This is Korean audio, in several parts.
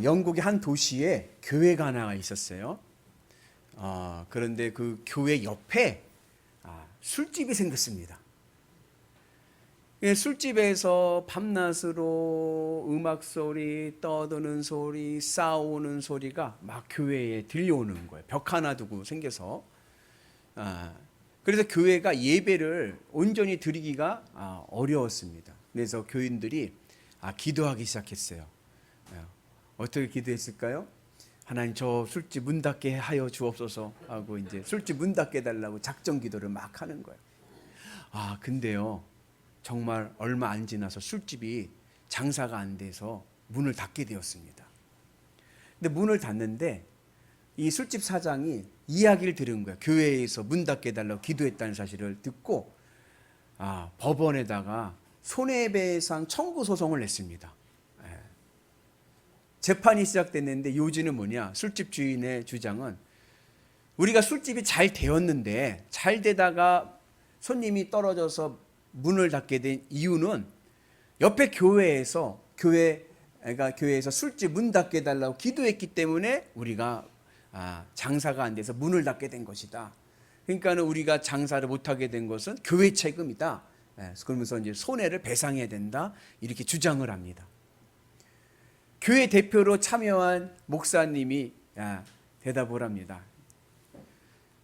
영국의 한 도시에 교회가 하나가 있었어요. 그런데 그 교회 옆에 술집이 생겼습니다. 술집에서 밤낮으로 음악 소리, 떠드는 소리, 싸우는 소리가 막 교회에 들려오는 거예요. 벽 하나 두고 생겨서. 그래서 교회가 예배를 온전히 드리기가 어려웠습니다. 그래서 교인들이 기도하기 시작했어요. 어떻게 기도했을까요? 하나님, 저 술집 문 닫게 하여 주옵소서 하고 이제 술집 문 닫게 달라고 작정 기도를 막 하는 거예요. 근데요, 정말 얼마 안 지나서 술집이 장사가 안 돼서 문을 닫게 되었습니다. 근데 문을 닫는데 이 술집 사장이 이야기를 들은 거예요. 교회에서 문 닫게 달라고 기도했다는 사실을 듣고 법원에다가 손해배상 청구 소송을 냈습니다. 재판이 시작됐는데 요지는 뭐냐? 술집 주인의 주장은 우리가 술집이 잘 되었는데 잘 되다가 손님이 떨어져서 문을 닫게 된 이유는 옆에 교회에서 술집 문 닫게 달라고 기도했기 때문에 우리가 장사가 안 돼서 문을 닫게 된 것이다. 그러니까는 우리가 장사를 못하게 된 것은 교회 책임이다. 그러면서 이제 손해를 배상해야 된다. 이렇게 주장을 합니다. 교회 대표로 참여한 목사님이 대답을 합니다.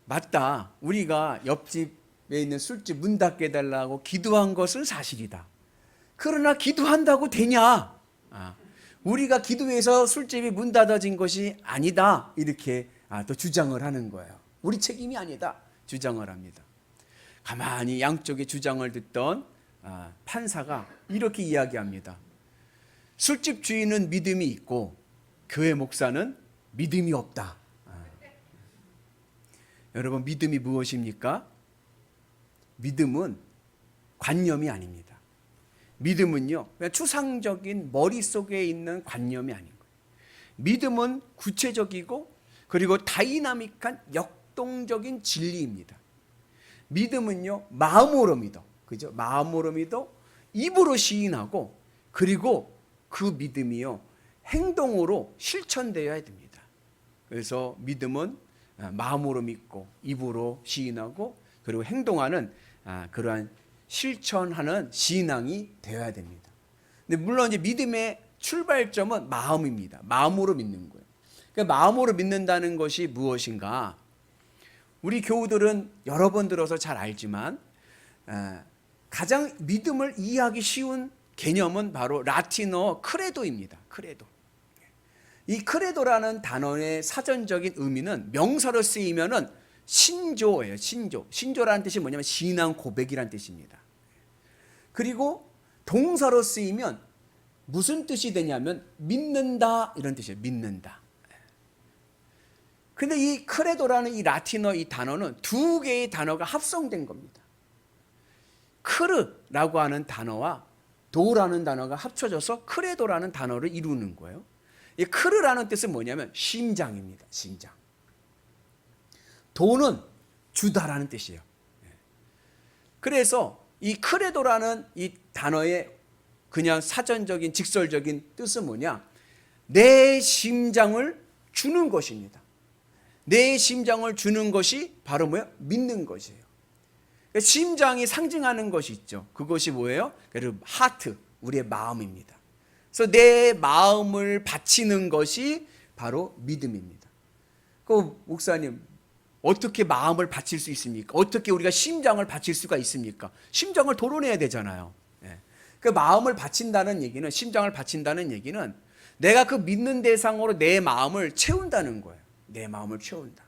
맞다. 우리가 옆집에 있는 술집 문 닫게 해달라고 기도한 것은 사실이다. 그러나 기도한다고 되냐? 우리가 기도해서 술집이 문 닫아진 것이 아니다. 이렇게 또 주장을 하는 거예요. 우리 책임이 아니다. 주장을 합니다. 가만히 양쪽의 주장을 듣던 판사가 이렇게 이야기합니다. 술집 주인은 믿음이 있고 교회 목사는 믿음이 없다. 여러분, 믿음이 무엇입니까? 믿음은 관념이 아닙니다. 믿음은요, 그냥 추상적인 머릿속에 있는 관념이 아닌 거예요. 믿음은 구체적이고 그리고 다이나믹한 역동적인 진리입니다. 믿음은요, 마음으로 믿어. 그죠? 마음으로 믿어, 입으로 시인하고, 그리고 그 믿음이요, 행동으로 실천되어야 됩니다. 그래서 믿음은 마음으로 믿고 입으로 시인하고 그리고 행동하는 그러한 실천하는 신앙이 되어야 됩니다. 근데 물론 이제 믿음의 출발점은 마음입니다. 마음으로 믿는 거예요. 그러니까 마음으로 믿는다는 것이 무엇인가? 우리 교우들은 여러 번 들어서 잘 알지만 가장 믿음을 이해하기 쉬운 개념은 바로 라틴어 크레도입니다. 크레도. 이 크레도라는 단어의 사전적인 의미는 명사로 쓰이면은 신조예요. 신조. 신조라는 뜻이 뭐냐면 신앙 고백이라는 뜻입니다. 그리고 동사로 쓰이면 무슨 뜻이 되냐면 믿는다 이런 뜻이에요. 믿는다. 근데 이 크레도라는 이 라틴어 이 단어는 두 개의 단어가 합성된 겁니다. 크르라고 하는 단어와 도라는 단어가 합쳐져서 크레도라는 단어를 이루는 거예요. 이 크르라는 뜻은 뭐냐면 심장입니다. 심장. 도는 주다라는 뜻이에요. 그래서 이 크레도라는 이 단어의 그냥 사전적인 직설적인 뜻은 뭐냐? 내 심장을 주는 것입니다. 내 심장을 주는 것이 바로 뭐예요? 믿는 것이에요. 심장이 상징하는 것이 있죠. 그것이 뭐예요? 그리고 하트, 우리의 마음입니다. 그래서 내 마음을 바치는 것이 바로 믿음입니다. 그 목사님, 어떻게 마음을 바칠 수 있습니까? 어떻게 우리가 심장을 바칠 수가 있습니까? 심장을 도려내야 되잖아요. 그 마음을 바친다는 얘기는, 심장을 바친다는 얘기는 내가 그 믿는 대상으로 내 마음을 채운다는 거예요. 내 마음을 채운다.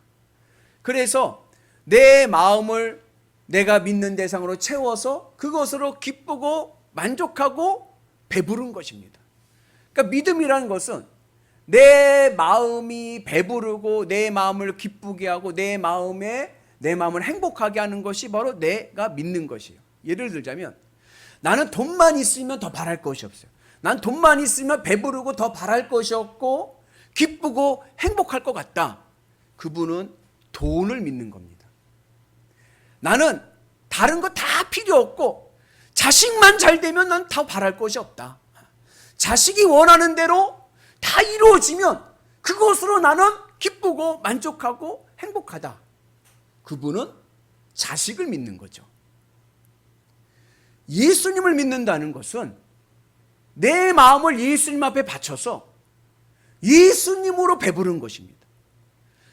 그래서 내 마음을 내가 믿는 대상으로 채워서 그것으로 기쁘고 만족하고 배부른 것입니다. 그러니까 믿음이라는 것은 내 마음이 배부르고 내 마음을 기쁘게 하고 내 마음을 행복하게 하는 것이 바로 내가 믿는 것이에요. 예를 들자면 나는 돈만 있으면 더 바랄 것이 없어요. 난 돈만 있으면 배부르고 더 바랄 것이 없고 기쁘고 행복할 것 같다. 그분은 돈을 믿는 겁니다. 나는 다른 거 다 필요 없고 자식만 잘 되면 난 더 바랄 것이 없다. 자식이 원하는 대로 다 이루어지면 그것으로 나는 기쁘고 만족하고 행복하다. 그분은 자식을 믿는 거죠. 예수님을 믿는다는 것은 내 마음을 예수님 앞에 바쳐서 예수님으로 배부른 것입니다.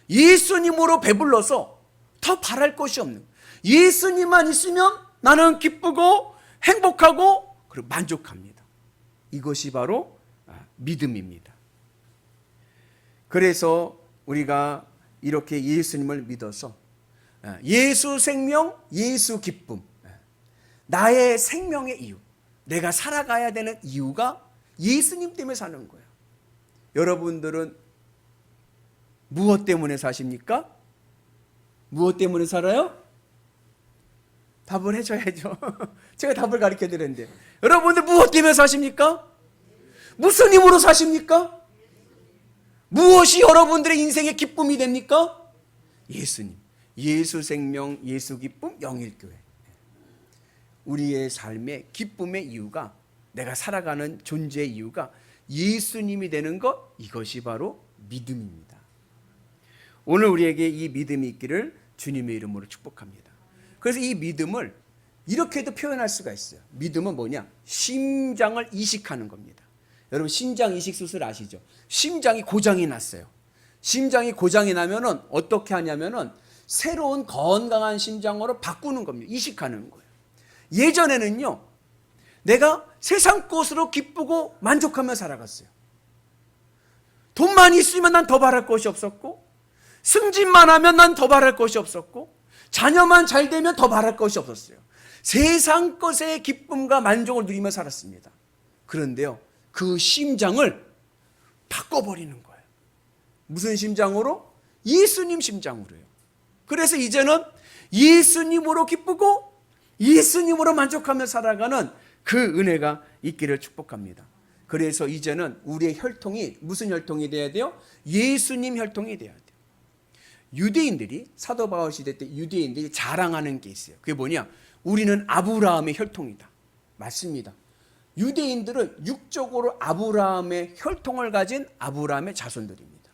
예수님으로 배불러서 더 바랄 것이 없는, 예수님만 있으면 나는 기쁘고 행복하고 그리고 만족합니다. 이것이 바로 믿음입니다. 그래서 우리가 이렇게 예수님을 믿어서 예수 생명, 예수 기쁨, 나의 생명의 이유, 내가 살아가야 되는 이유가 예수님 때문에 사는 거예요. 여러분들은 무엇 때문에 사십니까? 무엇 때문에 살아요? 답을 해줘야죠. 제가 답을 가르쳐 드렸는데, 여러분들 무엇 때문에 사십니까? 무슨 힘으로 사십니까? 무엇이 여러분들의 인생의 기쁨이 됩니까? 예수님, 예수 생명, 예수 기쁨, 영일교회. 우리의 삶의 기쁨의 이유가, 내가 살아가는 존재의 이유가 예수님이 되는 것, 이것이 바로 믿음입니다. 오늘 우리에게 이 믿음이 있기를 주님의 이름으로 축복합니다. 그래서 이 믿음을 이렇게도 표현할 수가 있어요. 믿음은 뭐냐? 심장을 이식하는 겁니다. 여러분 심장 이식 수술 아시죠? 심장이 고장이 났어요. 심장이 고장이 나면은 어떻게 하냐면은 새로운 건강한 심장으로 바꾸는 겁니다. 이식하는 거예요. 예전에는요, 내가 세상 것으로 기쁘고 만족하며 살아갔어요. 돈만 있으면 난 더 바랄 것이 없었고, 승진만 하면 난 더 바랄 것이 없었고, 자녀만 잘 되면 더 바랄 것이 없었어요. 세상 것의 기쁨과 만족을 누리며 살았습니다. 그런데요, 그 심장을 바꿔버리는 거예요. 무슨 심장으로? 예수님 심장으로요. 그래서 이제는 예수님으로 기쁘고 예수님으로 만족하며 살아가는 그 은혜가 있기를 축복합니다. 그래서 이제는 우리의 혈통이 무슨 혈통이 돼야 돼요? 예수님 혈통이 돼야 돼요. 유대인들이, 사도 바울 시대 때 유대인들이 자랑하는 게 있어요. 그게 뭐냐? 우리는 아브라함의 혈통이다. 맞습니다. 유대인들은 육적으로 아브라함의 혈통을 가진 아브라함의 자손들입니다.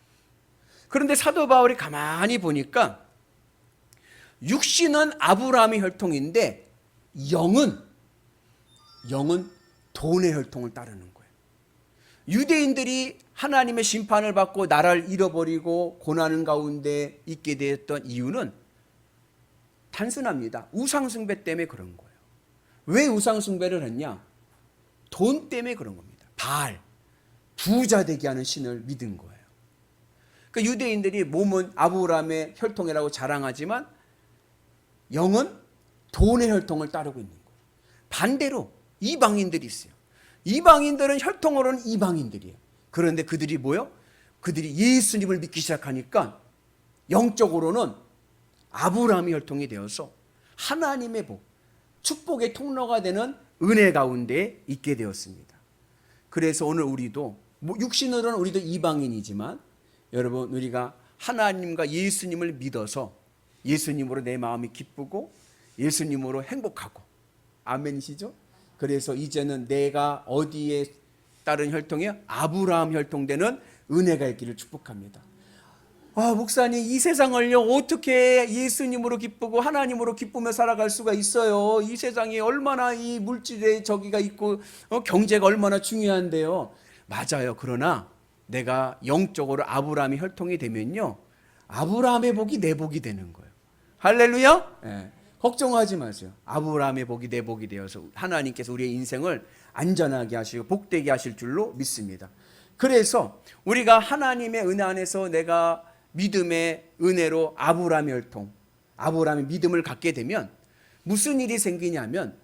그런데 사도 바울이 가만히 보니까 육신은 아브라함의 혈통인데 영은 돈의 혈통을 따르는 거예요. 유대인들이 하나님의 심판을 받고 나라를 잃어버리고 고난 가운데 있게 되었던 이유는 단순합니다. 우상숭배 때문에 그런 거예요. 왜 우상숭배를 했냐? 돈 때문에 그런 겁니다. 바알, 부자 되게 하는 신을 믿은 거예요. 그러니까 유대인들이 몸은 아브라함의 혈통이라고 자랑하지만 영은 돈의 혈통을 따르고 있는 거예요. 반대로 이방인들이 있어요. 이방인들은 혈통으로는 이방인들이에요. 그런데 그들이 뭐요? 그들이 예수님을 믿기 시작하니까 영적으로는 아브라함의 혈통이 되어서 하나님의 복, 축복의 통로가 되는 은혜 가운데 있게 되었습니다. 그래서 오늘 우리도 육신으로는 우리도 이방인이지만 여러분, 우리가 하나님과 예수님을 믿어서 예수님으로 내 마음이 기쁘고 예수님으로 행복하고, 아멘이시죠? 그래서 이제는 내가 어디에 따른 혈통이요? 아브라함 혈통되는 은혜가 있기를 축복합니다. 목사님, 이 세상을요 어떻게 예수님으로 기쁘고 하나님으로 기쁘며 살아갈 수가 있어요? 이 세상에 얼마나 이 물질의 저기가 있고 경제가 얼마나 중요한데요. 맞아요. 그러나 내가 영적으로 아브라함의 혈통이 되면요, 아브라함의 복이 내 복이 되는 거예요. 할렐루야. 네. 걱정하지 마세요. 아브라함의 복이 내 복이 되어서 하나님께서 우리의 인생을 안전하게 하시고 복되게 하실 줄로 믿습니다. 그래서 우리가 하나님의 은혜 안에서 내가 믿음의 은혜로 아브라함의 혈통, 아브라함의 믿음을 갖게 되면 무슨 일이 생기냐면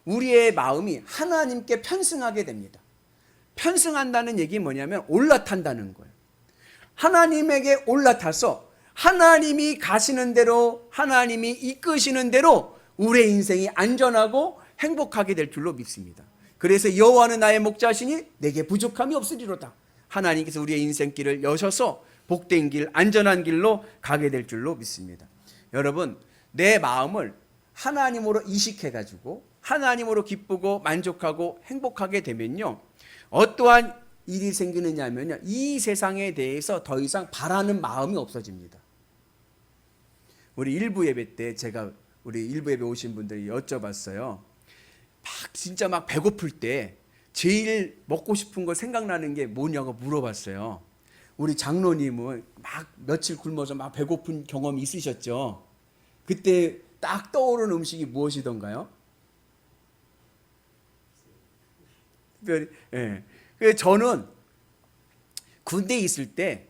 우리의 마음이 하나님께 편승하게 됩니다. 편승한다는 얘기 뭐냐면 올라탄다는 거예요. 하나님에게 올라타서 하나님이 가시는 대로, 하나님이 이끄시는 대로 우리의 인생이 안전하고 행복하게 될 줄로 믿습니다. 그래서 여호와는 나의 목자시니 내게 부족함이 없으리로다. 하나님께서 우리의 인생길을 여셔서 복된 길, 안전한 길로 가게 될 줄로 믿습니다. 여러분, 내 마음을 하나님으로 이식해가지고 하나님으로 기쁘고 만족하고 행복하게 되면요, 어떠한 일이 생기느냐면요, 이 세상에 대해서 더 이상 바라는 마음이 없어집니다. 우리 일부 예배 때 제가 우리 일부 예배 오신 분들이 여쭤봤어요. 막 진짜 막 배고플 때 제일 먹고 싶은 거 생각나는 게 뭐냐고 물어봤어요. 우리 장로님은 막 며칠 굶어서 막 배고픈 경험이 있으셨죠? 그때 딱 떠오르는 음식이 무엇이던가요? 특별히, 예. 그래서 저는 군대에 있을 때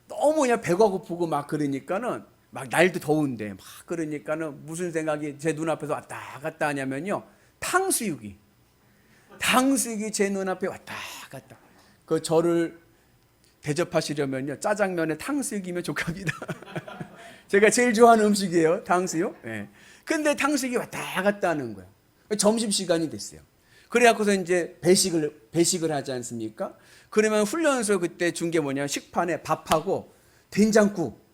너무 그냥 배가 고프고 막 그러니까는 막 날도 더운데 막 그러니까는 무슨 생각이 제 눈앞에서 왔다 갔다 하냐면요, 탕수육이 제 눈앞에 왔다 갔다. 그 저를 대접하시려면요, 짜장면에 탕수육이면 족합니다. 제가 제일 좋아하는 음식이에요, 탕수육. 예. 근데 탕수육이 왔다 갔다 하는 거예요. 점심 시간이 됐어요. 그래갖고서 이제 배식을 하지 않습니까? 그러면 훈련소 그때 준 게 뭐냐, 식판에 밥하고 된장국.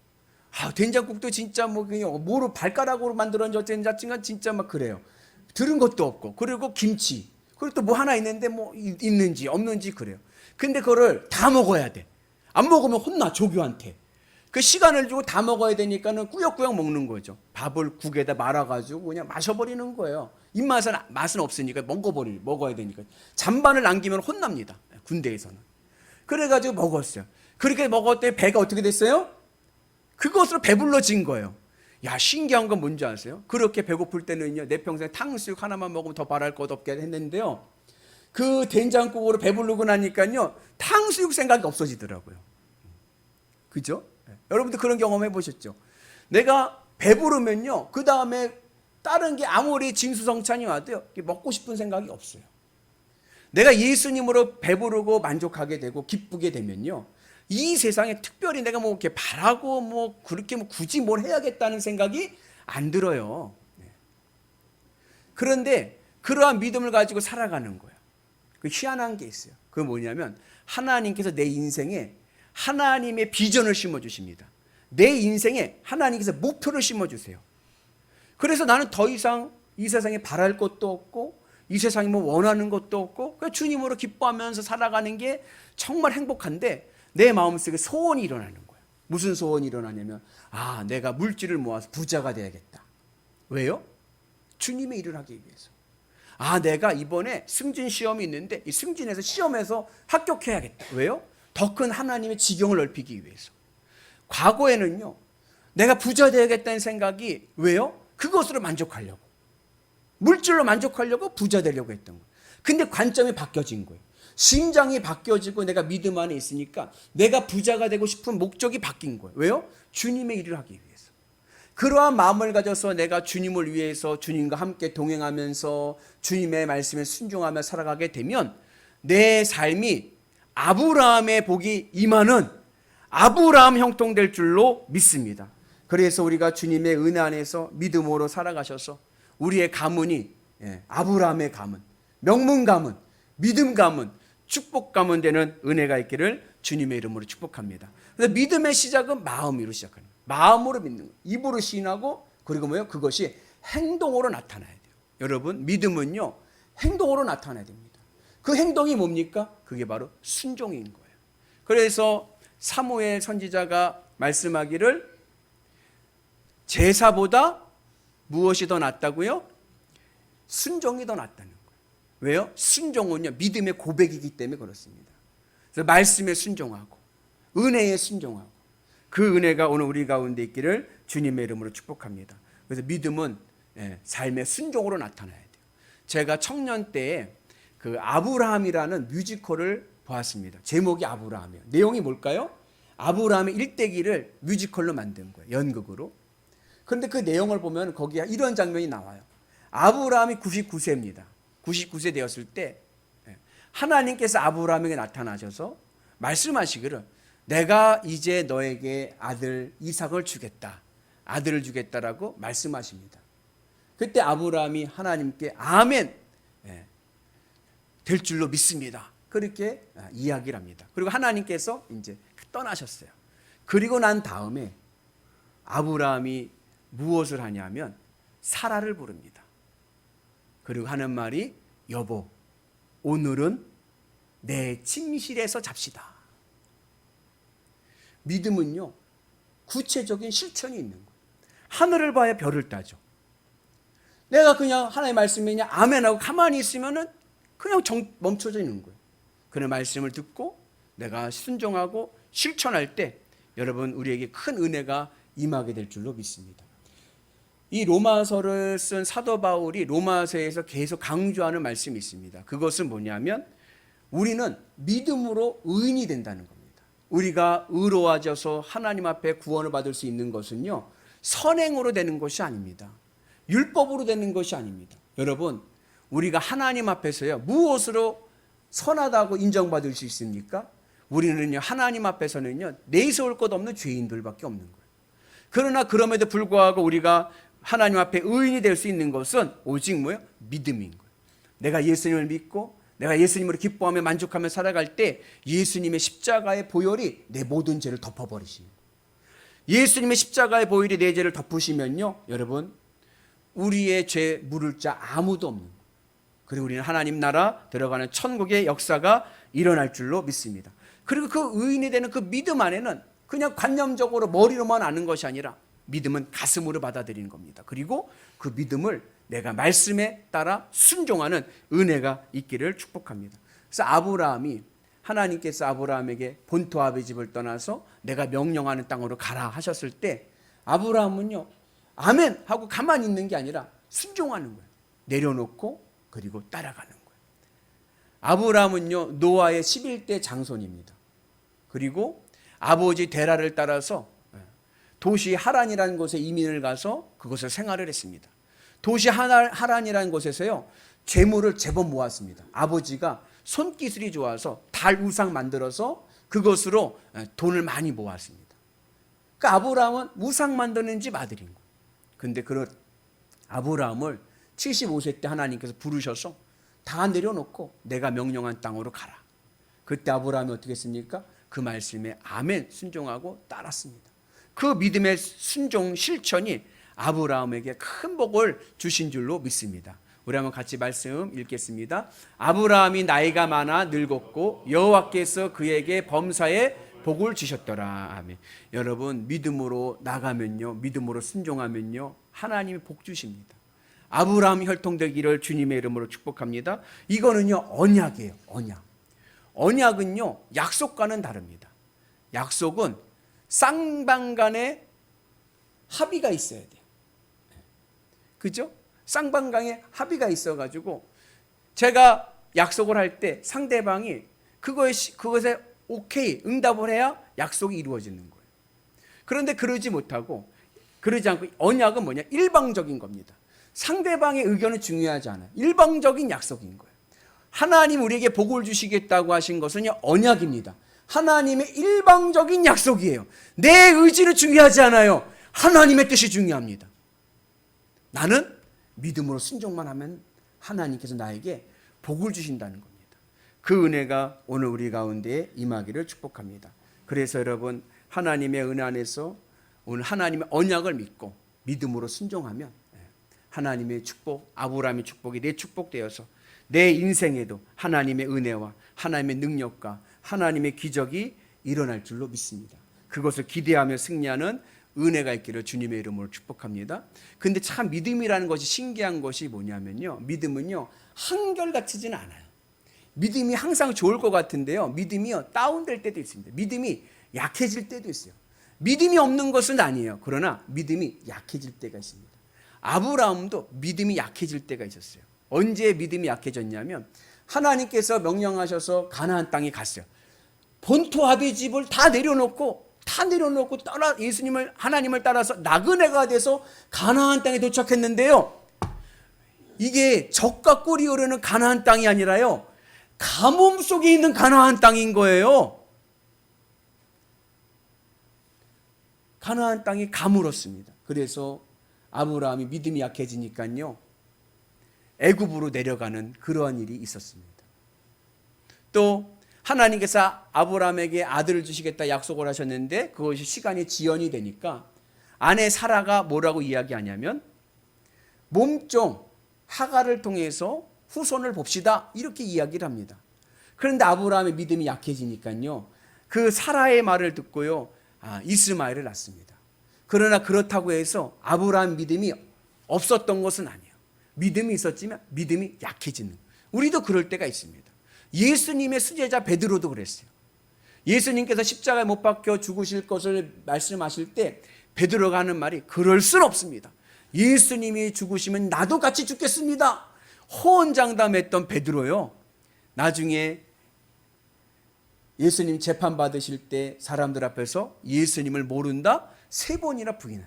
된장국도 진짜 뭐 그냥 뭐로 발가락으로 만들었는지 어쨌든 진짜 막 그래요. 들은 것도 없고, 그리고 김치, 그리고 또 뭐 하나 있는데 뭐 있는지 없는지 그래요. 근데 그거를 다 먹어야 돼. 안 먹으면 혼나, 조교한테. 그 시간을 주고 다 먹어야 되니까는 꾸역꾸역 먹는 거죠. 밥을 국에다 말아가지고 그냥 마셔버리는 거예요. 맛은 없으니까 먹어야 되니까. 잔반을 남기면 혼납니다, 군대에서는. 그래가지고 먹었어요. 그렇게 먹었더니 배가 어떻게 됐어요? 그것으로 배불러진 거예요. 야, 신기한 건 뭔지 아세요? 그렇게 배고플 때는요, 내 평생 탕수육 하나만 먹으면 더 바랄 것 없게 했는데요, 그 된장국으로 배부르고 나니까요, 탕수육 생각이 없어지더라고요. 그죠? 여러분들 그런 경험 해보셨죠? 내가 배부르면요, 그 다음에 다른 게 아무리 진수성찬이 와도요, 먹고 싶은 생각이 없어요. 내가 예수님으로 배부르고 만족하게 되고 기쁘게 되면요, 이 세상에 특별히 내가 뭐 이렇게 바라고 뭐 그렇게 뭐 굳이 뭘 해야겠다는 생각이 안 들어요. 그런데 그러한 믿음을 가지고 살아가는 거예요. 그 희한한 게 있어요. 그게 뭐냐면, 하나님께서 내 인생에 하나님의 비전을 심어주십니다. 내 인생에 하나님께서 목표를 심어주세요. 그래서 나는 더 이상 이 세상에 바랄 것도 없고, 이 세상에 뭐 원하는 것도 없고, 그냥 주님으로 기뻐하면서 살아가는 게 정말 행복한데, 내 마음속에 소원이 일어나는 거예요. 무슨 소원이 일어나냐면, 내가 물질을 모아서 부자가 돼야겠다. 왜요? 주님의 일을 하기 위해서. 내가 이번에 승진 시험이 있는데 이 승진해서 시험에서 합격해야겠다. 왜요? 더 큰 하나님의 지경을 넓히기 위해서. 과거에는요, 내가 부자 되야겠다는 생각이 왜요? 그것으로 만족하려고, 물질로 만족하려고 부자 되려고 했던 거예요. 근데 관점이 바뀌어진 거예요. 심장이 바뀌어지고 내가 믿음 안에 있으니까 내가 부자가 되고 싶은 목적이 바뀐 거예요. 왜요? 주님의 일을 하기 위해서. 그러한 마음을 가져서 내가 주님을 위해서 주님과 함께 동행하면서 주님의 말씀에 순종하며 살아가게 되면 내 삶이 아브라함의 복이 임하는 아브라함 형통될 줄로 믿습니다. 그래서 우리가 주님의 은혜 안에서 믿음으로 살아가셔서 우리의 가문이 아브라함의 가문, 명문 가문, 믿음 가문, 축복 가문 되는 은혜가 있기를 주님의 이름으로 축복합니다. 그래서 믿음의 시작은 마음으로 시작하는 거예요. 마음으로 믿는 거예요. 입으로 시인하고, 그리고 그것이 행동으로 나타나야 돼요. 여러분, 믿음은요, 행동으로 나타나야 됩니다. 그 행동이 뭡니까? 그게 바로 순종인 거예요. 그래서 사무엘 선지자가 말씀하기를 제사보다 무엇이 더 낫다고요? 순종이 더 낫다는 거예요. 왜요? 순종은요, 믿음의 고백이기 때문에 그렇습니다. 그래서 말씀에 순종하고 은혜에 순종하고, 그 은혜가 오늘 우리 가운데 있기를 주님의 이름으로 축복합니다. 그래서 믿음은 삶의 순종으로 나타나야 돼요. 제가 청년 때에 그 아브라함이라는 뮤지컬을 보았습니다. 제목이 아브라함이에요. 내용이 뭘까요? 아브라함의 일대기를 뮤지컬로 만든 거예요, 연극으로. 그런데 그 내용을 보면 거기에 이런 장면이 나와요. 아브라함이 99세입니다. 99세 되었을 때 하나님께서 아브라함에게 나타나셔서 말씀하시기를 내가 이제 너에게 아들 이삭을 주겠다, 아들을 주겠다라고 말씀하십니다. 그때 아브라함이 하나님께 아멘, 될 줄로 믿습니다, 그렇게 이야기를 합니다. 그리고 하나님께서 이제 떠나셨어요. 그리고 난 다음에 아브라함이 무엇을 하냐면 사라를 부릅니다. 그리고 하는 말이 여보, 오늘은 내 침실에서 잡시다. 믿음은요, 구체적인 실천이 있는 거예요. 하늘을 봐야 별을 따죠. 내가 그냥 하나님의 말씀에 그냥 아멘하고 가만히 있으면은 그냥 멈춰져 있는 거예요. 그의 말씀을 듣고 내가 순종하고 실천할 때 여러분 우리에게 큰 은혜가 임하게 될 줄로 믿습니다. 이 로마서를 쓴 사도 바울이 로마서에서 계속 강조하는 말씀이 있습니다. 그것은 뭐냐면 우리는 믿음으로 의인이 된다는 겁니다. 우리가 의로워져서 하나님 앞에 구원을 받을 수 있는 것은요, 선행으로 되는 것이 아닙니다. 율법으로 되는 것이 아닙니다. 여러분, 우리가 하나님 앞에서요, 무엇으로 선하다고 인정받을 수 있습니까? 우리는요, 하나님 앞에서는요, 내세울 것 없는 죄인들밖에 없는 거예요. 그러나 그럼에도 불구하고 우리가 하나님 앞에 의인이 될 수 있는 것은 오직 뭐예요? 믿음인 거예요. 내가 예수님을 믿고 내가 예수님으로 기뻐하며 만족하며 살아갈 때 예수님의 십자가의 보혈이 내 모든 죄를 덮어버리시는 거예요. 예수님의 십자가의 보혈이 내 죄를 덮으시면요, 여러분, 우리의 죄 물을 자 아무도 없는 거예요. 그리고 우리는 하나님 나라 들어가는 천국의 역사가 일어날 줄로 믿습니다. 그리고 그 의인이 되는 그 믿음 안에는 그냥 관념적으로 머리로만 아는 것이 아니라 믿음은 가슴으로 받아들이는 겁니다. 그리고 그 믿음을 내가 말씀에 따라 순종하는 은혜가 있기를 축복합니다. 그래서 아브라함이 하나님께서 아브라함에게 본토 아비 집을 떠나서 내가 명령하는 땅으로 가라 하셨을 때 아브라함은요, 아멘 하고 가만히 있는 게 아니라 순종하는 거예요. 내려놓고 그리고 따라가는 거예요. 아브라함은요, 노아의 11대 장손입니다. 그리고 아버지 데라를 따라서 도시 하란이라는 곳에 이민을 가서 그곳에 생활을 했습니다. 도시 하란이라는 곳에서요, 재물을 제법 모았습니다. 아버지가 손기술이 좋아서 달 우상 만들어서 그것으로 돈을 많이 모았습니다. 그러니까 아브라함은 우상 만드는 집 아들인 거예요. 근데 그런 아브라함을 75세 때 하나님께서 부르셔서 다 내려놓고 내가 명령한 땅으로 가라. 그때 아브라함이 어떻게 했습니까? 그 말씀에 아멘 순종하고 따랐습니다. 그 믿음의 순종 실천이 아브라함에게 큰 복을 주신 줄로 믿습니다. 우리 한번 같이 말씀 읽겠습니다. 아브라함이 나이가 많아 늙었고 여호와께서 그에게 범사에 복을 주셨더라. 아멘. 여러분, 믿음으로 나가면요, 믿음으로 순종하면요, 하나님이 복 주십니다. 아브라함 혈통되기를 주님의 이름으로 축복합니다. 이거는요, 언약이에요. 언약. 언약은요, 약속과는 다릅니다. 약속은 쌍방간에 합의가 있어야 돼요. 그죠? 쌍방간에 합의가 있어가지고 제가 약속을 할 때 상대방이 그것에 오케이 응답을 해야 약속이 이루어지는 거예요. 그런데 그러지 못하고 그러지 않고 언약은 뭐냐? 일방적인 겁니다. 상대방의 의견은 중요하지 않아요. 일방적인 약속인 거예요. 하나님 우리에게 복을 주시겠다고 하신 것은요, 언약입니다. 하나님의 일방적인 약속이에요. 내 의지는 중요하지 않아요. 하나님의 뜻이 중요합니다. 나는 믿음으로 순종만 하면 하나님께서 나에게 복을 주신다는 겁니다. 그 은혜가 오늘 우리 가운데 임하기를 축복합니다. 그래서 여러분, 하나님의 은혜 안에서 오늘 하나님의 언약을 믿고 믿음으로 순종하면 하나님의 축복, 아브라함의 축복이 내 축복되어서 내 인생에도 하나님의 은혜와 하나님의 능력과 하나님의 기적이 일어날 줄로 믿습니다. 그것을 기대하며 승리하는 은혜가 있기를 주님의 이름으로 축복합니다. 근데 참 믿음이라는 것이 신기한 것이 뭐냐면요, 믿음은요, 한결같지는 않아요. 믿음이 항상 좋을 것 같은데요, 믿음이요, 다운될 때도 있습니다. 믿음이 약해질 때도 있어요. 믿음이 없는 것은 아니에요. 그러나 믿음이 약해질 때가 있습니다. 아브라함도 믿음이 약해질 때가 있었어요. 언제 믿음이 약해졌냐면 하나님께서 명령하셔서 가나안 땅에 갔어요. 본토 아비 집을 다 내려놓고 따라 예수님을 하나님을 따라서 나그네가 돼서 가나안 땅에 도착했는데요, 이게 젖과 꿀이 흐르는 가나안 땅이 아니라요, 가뭄 속에 있는 가나안 땅인 거예요. 가나안 땅이 가물었습니다. 그래서 아브라함이 믿음이 약해지니까요, 애굽으로 내려가는 그러한 일이 있었습니다. 또 하나님께서 아브라함에게 아들을 주시겠다 약속을 하셨는데 그것이 시간이 지연이 되니까 아내 사라가 뭐라고 이야기하냐면 몸종 하갈을 통해서 후손을 봅시다, 이렇게 이야기를 합니다. 그런데 아브라함의 믿음이 약해지니까요, 그 사라의 말을 듣고요, 이스마엘을 낳습니다. 그러나 그렇다고 해서 아브라함 믿음이 없었던 것은 아니에요. 믿음이 있었지만 믿음이 약해지는 거예요. 우리도 그럴 때가 있습니다. 예수님의 수제자 베드로도 그랬어요. 예수님께서 십자가에 못 박혀 죽으실 것을 말씀하실 때 베드로가 하는 말이 그럴 순 없습니다. 예수님이 죽으시면 나도 같이 죽겠습니다. 호언장담했던 베드로요, 나중에 예수님 재판 받으실 때 사람들 앞에서 예수님을 모른다 3번이나 부인해요.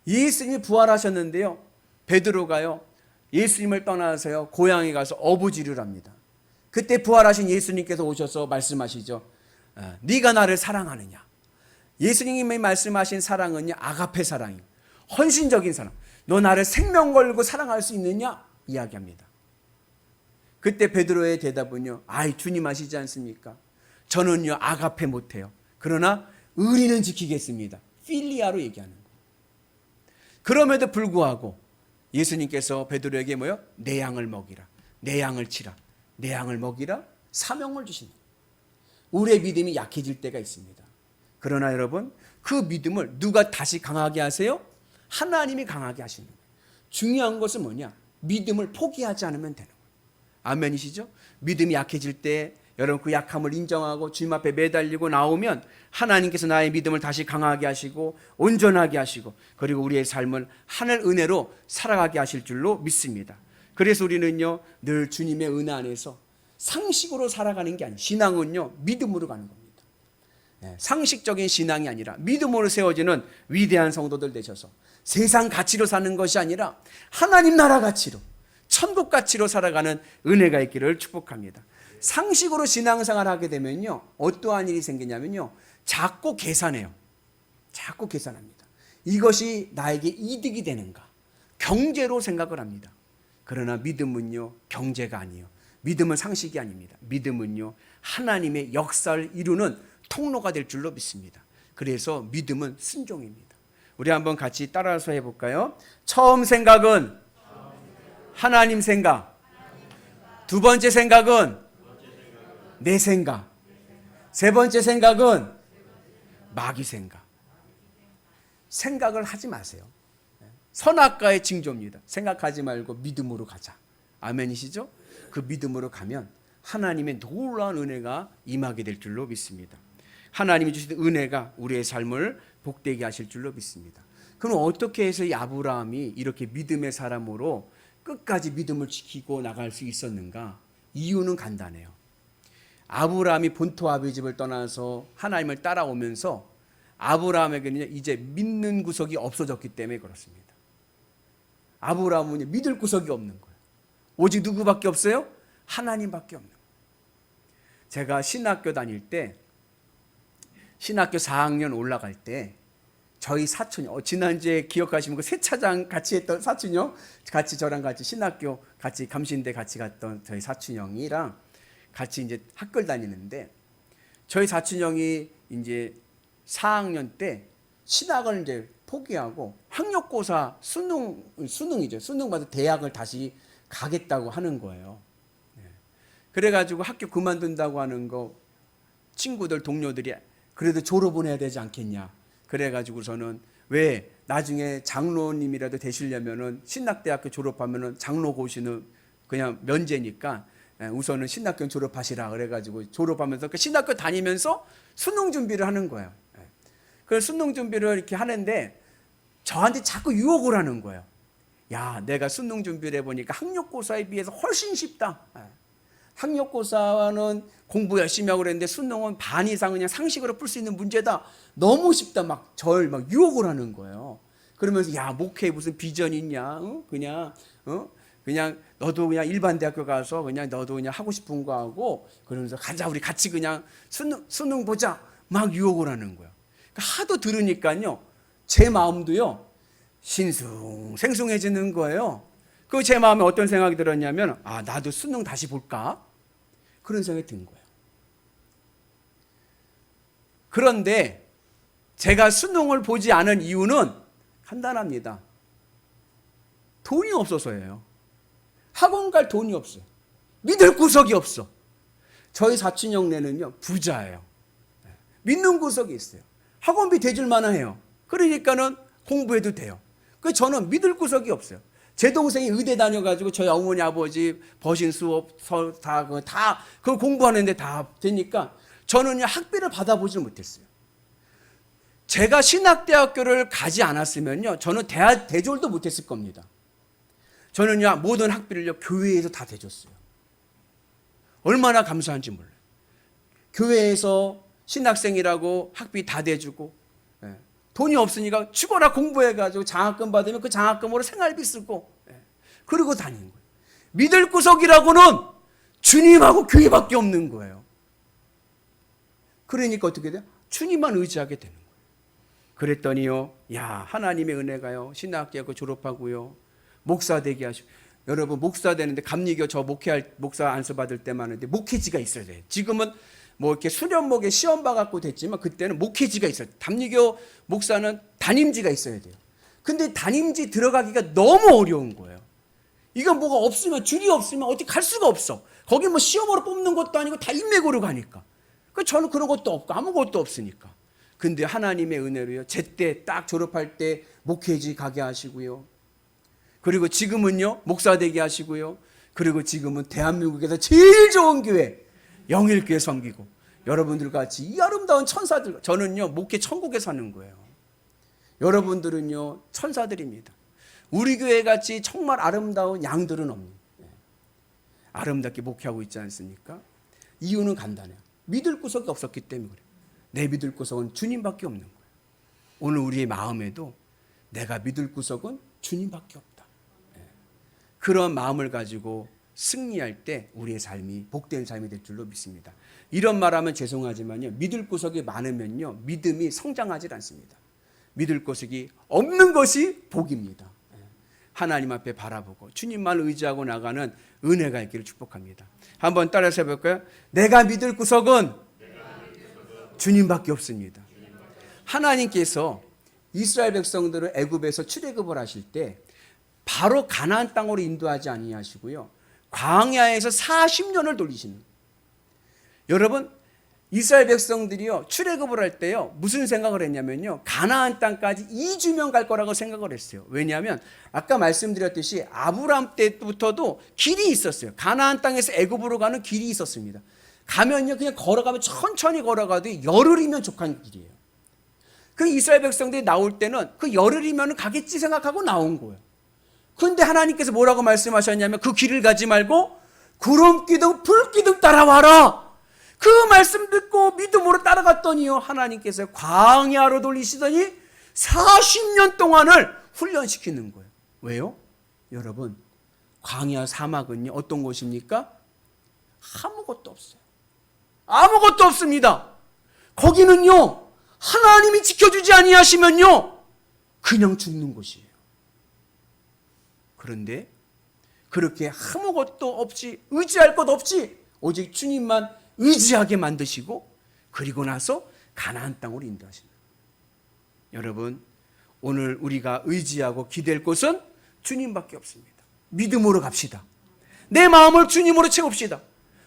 예수님이 부활하셨는데요, 베드로가요 예수님을 떠나서요 고향에 가서 어부지를 합니다. 그때 부활하신 예수님께서 오셔서 말씀하시죠. 네가 나를 사랑하느냐. 예수님이 말씀하신 사랑은요, 아가페 사랑이에요. 헌신적인 사랑. 너 나를 생명 걸고 사랑할 수 있느냐 이야기합니다. 그때 베드로의 대답은요, 아이 주님 아시지 않습니까? 저는요 아가페 못해요. 그러나 의리는 지키겠습니다. 필리아로 얘기하는 거예요. 그럼에도 불구하고 예수님께서 베드로에게 뭐요? 내 양을 먹이라, 내 양을 치라, 내 양을 먹이라 사명을 주시는 거예요. 우리의 믿음이 약해질 때가 있습니다. 그러나 여러분, 그 믿음을 누가 다시 강하게 하세요? 하나님이 강하게 하시는 거예요. 중요한 것은 뭐냐? 믿음을 포기하지 않으면 되는 거예요. 아멘이시죠? 믿음이 약해질 때 여러분 그 약함을 인정하고 주님 앞에 매달리고 나오면 하나님께서 나의 믿음을 다시 강하게 하시고 온전하게 하시고 그리고 우리의 삶을 하늘 은혜로 살아가게 하실 줄로 믿습니다. 그래서 우리는요 늘 주님의 은혜 안에서 상식으로 살아가는 게 아니에요. 신앙은요 믿음으로 가는 겁니다. 상식적인 신앙이 아니라 믿음으로 세워지는 위대한 성도들 되셔서 세상 가치로 사는 것이 아니라 하나님 나라 가치로, 천국 가치로 살아가는 은혜가 있기를 축복합니다. 상식으로 신앙생활을 하게 되면요 어떠한 일이 생기냐면요 자꾸 계산해요. 자꾸 계산합니다. 이것이 나에게 이득이 되는가, 경제로 생각을 합니다. 그러나 믿음은요 경제가 아니에요. 믿음은 상식이 아닙니다. 믿음은요 하나님의 역사를 이루는 통로가 될 줄로 믿습니다. 그래서 믿음은 순종입니다. 우리 한번 같이 따라서 해볼까요? 처음 생각은 하나님 생각, 두 번째 생각은 내 생각, 세 번째 생각은 마귀 생각. 생각을 하지 마세요. 선악과의 징조입니다. 생각하지 말고 믿음으로 가자. 아멘이시죠? 그 믿음으로 가면 하나님의 놀라운 은혜가 임하게 될 줄로 믿습니다. 하나님이 주신 은혜가 우리의 삶을 복되게 하실 줄로 믿습니다. 그럼 어떻게 해서 이 아브라함이 이렇게 믿음의 사람으로 끝까지 믿음을 지키고 나갈 수 있었는가? 이유는 간단해요. 아브라함이 본토 아비의 집을 떠나서 하나님을 따라오면서 아브라함에게는 이제 믿는 구석이 없어졌기 때문에 그렇습니다. 아브라함은 믿을 구석이 없는 거예요. 오직 누구밖에 없어요? 하나님밖에 없는 거예요. 제가 신학교 다닐 때, 신학교 4학년 올라갈 때 저희 사촌이 지난주에 기억하시면 그 세차장 같이 했던 사촌이요, 같이 저랑 같이 신학교 같이 감신대 같이 갔던 저희 사촌 형이랑 같이 이제 학교를 다니는데 저희 사촌 형이 이제 4학년 때 신학을 이제 포기하고 학력고사 수능이죠. 수능 봐서 대학을 다시 가겠다고 하는 거예요. 그래가지고 학교 그만둔다고 하는 거 친구들 동료들이 그래도 졸업은 해야 되지 않겠냐. 그래가지고서는 왜 나중에 장로님이라도 되시려면은 신학대학교 졸업하면은 장로 고시는 그냥 면제니까 우선은 신학교 졸업하시라. 그래가지고 졸업하면서 그 신학교 다니면서 수능 준비를 하는 거예요. 그 수능 준비를 이렇게 하는데 저한테 자꾸 유혹을 하는 거예요. 야, 내가 수능 준비를 해보니까 학력고사에 비해서 훨씬 쉽다. 학력고사는 공부 열심히 하고 그랬는데 수능은 반 이상 그냥 상식으로 풀 수 있는 문제다. 너무 쉽다. 막 유혹을 하는 거예요. 그러면서 야, 목회에 무슨 비전이 있냐? 그냥 너도 그냥 일반 대학교 가서 그냥 너도 그냥 하고 싶은 거 하고 그러면서 가자, 우리 같이 그냥 수능 보자. 막 유혹을 하는 거예요. 그러니까 하도 들으니까요, 제 마음도요 신숭생숭해지는 거예요. 그 제 마음에 어떤 생각이 들었냐면, 아, 나도 수능 다시 볼까? 그런 생각이 든 거예요. 그런데 제가 수능을 보지 않은 이유는 간단합니다. 돈이 없어서예요. 학원 갈 돈이 없어요. 믿을 구석이 없어. 저희 사촌 형네는요 부자예요. 믿는 구석이 있어요. 학원비 대줄 만해요. 그러니까는 공부해도 돼요. 그 저는 믿을 구석이 없어요. 제 동생이 의대 다녀가지고 저희 어머니 아버지 버신 수업 다그 공부하는데 다 되니까 저는요 학비를 받아보질 못했어요. 제가 신학대학교를 가지 않았으면요 저는 대졸도 못했을 겁니다. 저는요 모든 학비를요 교회에서 다 대줬어요. 얼마나 감사한지 몰라요. 교회에서 신학생이라고 학비 다 대주고, 돈이 없으니까 죽어라 공부해가지고 장학금 받으면 그 장학금으로 생활비 쓰고, 그러고 다닌 거예요. 믿을 구석이라고는 주님하고 교회밖에 없는 거예요. 그러니까 어떻게 돼요? 주님만 의지하게 되는 거예요. 그랬더니요, 야 하나님의 은혜가요 신학대학교 졸업하고요 목사 되게 하시고, 여러분 목사 되는데 감리교 저 목사 안수 받을 때 많은데 목회지가 있어야 돼요. 지금은 뭐 이렇게 수련목에 시험 봐갖고 됐지만 그때는 목회지가 있어요. 감리교 목사는 담임지가 있어야 돼요. 근데 담임지 들어가기가 너무 어려운 거예요. 이건 뭐가 없으면, 줄이 없으면 어떻게 갈 수가 없어. 거기 뭐 시험으로 뽑는 것도 아니고 다 인맥으로 가니까. 그 저는 그런 것도 없고 아무것도 없으니까. 근데 하나님의 은혜로요 제때 딱 졸업할 때 목회지 가게 하시고요, 그리고 지금은요 목사 되게 하시고요, 그리고 지금은 대한민국에서 제일 좋은 교회 영일교회 섬기고, 여러분들 같이 이 아름다운 천사들, 저는요 목회 천국에 사는 거예요. 여러분들은요 천사들입니다. 우리 교회 같이 정말 아름다운 양들은 없는, 아름답게 목회하고 있지 않습니까? 이유는 간단해요. 믿을 구석이 없었기 때문에 그래요. 내 믿을 구석은 주님밖에 없는 거예요. 오늘 우리의 마음에도 내가 믿을 구석은 주님밖에 없다. 그런 마음을 가지고 승리할 때 우리의 삶이 복된 삶이 될 줄로 믿습니다. 이런 말하면 죄송하지만요, 믿을 구석이 많으면요 믿음이 성장하지 않습니다. 믿을 구석이 없는 것이 복입니다. 하나님 앞에 바라보고 주님만 의지하고 나가는 은혜가 있기를 축복합니다. 한번 따라서 해볼까요? 내가 믿을 구석은 주님밖에 없습니다. 하나님께서 이스라엘 백성들을 애굽에서 출애굽을 하실 때 바로 가나안 땅으로 인도하지 아니하시고요, 광야에서 40년을 돌리시는 거예요. 여러분, 이스라엘 백성들이요 출애굽을 할 때요 무슨 생각을 했냐면요, 가나안 땅까지 2주면 갈 거라고 생각을 했어요. 왜냐하면 아까 말씀드렸듯이 아브라함 때부터도 길이 있었어요. 가나안 땅에서 애굽으로 가는 길이 있었습니다. 가면요 그냥 걸어가면 천천히 걸어가도 열흘이면 족한 길이에요. 그 이스라엘 백성들이 나올 때는 그 열흘이면 가겠지 생각하고 나온 거예요. 그런데 하나님께서 뭐라고 말씀하셨냐면 그 길을 가지 말고 구름 기둥 불 기둥 따라와라. 그 말씀 듣고 믿음으로 따라갔더니요 하나님께서 광야로 돌리시더니 40년 동안을 훈련시키는 거예요. 왜요? 여러분, 광야 사막은요 어떤 곳입니까? 아무것도 없어요. 아무것도 없습니다. 거기는요 하나님이 지켜주지 아니하시면요 그냥 죽는 곳이에요. 그런데 그렇게 아무것도 없이, 의지할 것 없이 오직 주님만 의지하게 만드시고, 그리고 나서 가나안 땅으로 인도하시는 거예요. 여러분, 오늘 우리가 의지하고 기댈 곳은 주님밖에 없습니다. 믿음으로 갑시다. 내 마음을 주님으로 채웁시다.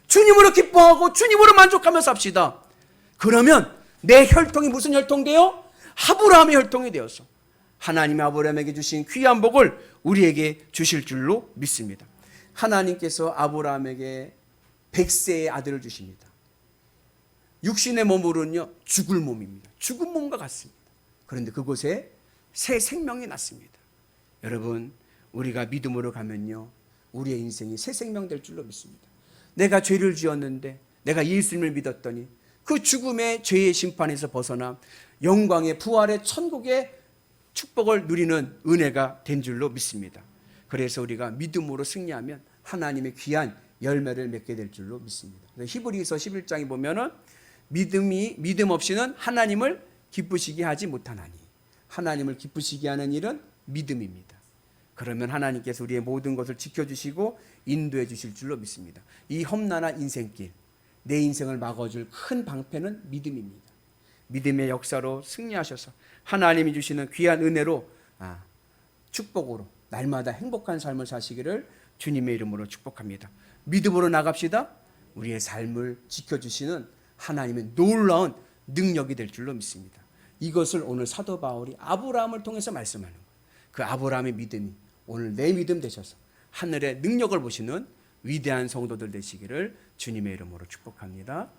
주님으로 기뻐하고 주님으로 만족하며 삽시다. 그러면 내 혈통이 무슨 혈통돼요? 아브라함의 혈통이 되어서 하나님이 아브라함에게 주신 귀한 복을 우리에게 주실 줄로 믿습니다. 하나님께서 아브라함에게 100세의 아들을 주십니다. 육신의 몸으로는요 죽을 몸입니다. 죽은 몸과 같습니다. 그런데 그곳에 새 생명이 났습니다. 여러분, 우리가 믿음으로 가면요 우리의 인생이 새 생명 될 줄로 믿습니다. 내가 죄를 지었는데 내가 예수님을 믿었더니 그 죽음의 죄의 심판에서 벗어나 영광의 부활의 천국의 축복을 누리는 은혜가 된 줄로 믿습니다. 그래서 우리가 믿음으로 승리하면 하나님의 귀한 열매를 맺게 될 줄로 믿습니다. 히브리서 11장에 보면은 믿음 없이는 하나님을 기쁘시게 하지 못하나니, 하나님을 기쁘시게 하는 일은 믿음입니다. 그러면 하나님께서 우리의 모든 것을 지켜주시고 인도해 주실 줄로 믿습니다. 이 험난한 인생길, 내 인생을 막아줄 큰 방패는 믿음입니다. 믿음의 역사로 승리하셔서 하나님이 주시는 귀한 은혜로 축복으로 날마다 행복한 삶을 사시기를 주님의 이름으로 축복합니다. 믿음으로 나갑시다. 우리의 삶을 지켜주시는 하나님의 놀라운 능력이 될 줄로 믿습니다. 이것을 오늘 사도 바울이 아브라함을 통해서 말씀하는 거예요. 그 아브라함의 믿음이 오늘 내 믿음 되셔서 하늘의 능력을 보시는 위대한 성도들 되시기를 주님의 이름으로 축복합니다.